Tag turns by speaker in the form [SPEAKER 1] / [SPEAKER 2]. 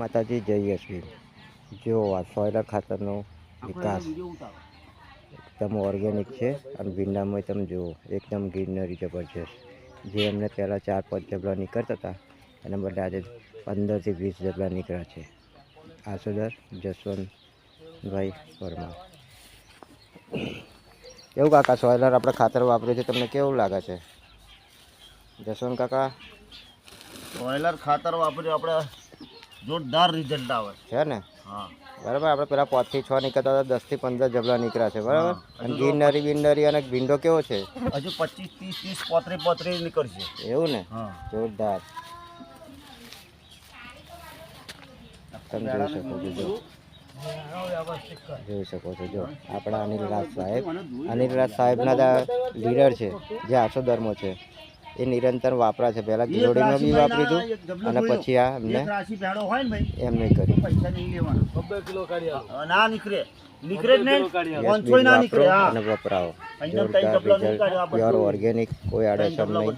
[SPEAKER 1] માતાજી જય યશવી જો આ સોયલર ખાતરનો વિકાસ એકદમ ઓર્ગેનિક છે અને ભીંડામાં તમે જુઓ એકદમ ગ્રીનરી જબરજસ્ત જે એમને પહેલાં 4-5 જબલા નીકળતા હતા એના બદલે આજે 15 થી 20 જબલા નીકળ્યા છે. આસોદર જસવંતભાઈ પરમાર. કેવું કાકા સોયલર આપણે ખાતર વાપર્યું છે તમને કેવું લાગે છે જસવંત કાકા?
[SPEAKER 2] સોયલર ખાતર વાપર્યું આપણે જોરદાર રિઝલ્ટ આવે
[SPEAKER 1] છે ને?
[SPEAKER 2] હા
[SPEAKER 1] બરાબર. આપણે પેલા 5 થી 6 નીકળતા હતા 10 થી 15 જબલા નીકળ્યા છે બરાબર. અને ગ્રીનરી બિનરી અને ભીંડો કેવો છે?
[SPEAKER 2] હજુ 25, 30, 35 નીકળશે.
[SPEAKER 1] એવું ને?
[SPEAKER 2] હા
[SPEAKER 1] જોરદાર. તમે જોઈ શકો છો જો આપણા અનિલરાજ સાહેબના લીડર છે જે આસોદરમાં છે એ નિરંતર વાપરા છે. પહેલાં ગિલોડીમાં બી વાપરી હતું અને પછી આ એમને કર્યું.
[SPEAKER 2] ના નીકળે નીકળે જ નહીં
[SPEAKER 1] અને વપરાવો. જોરદાર રિઝલ્ટ પ્યોર ઓર્ગેનિક કોઈ આડઅસર નહીં.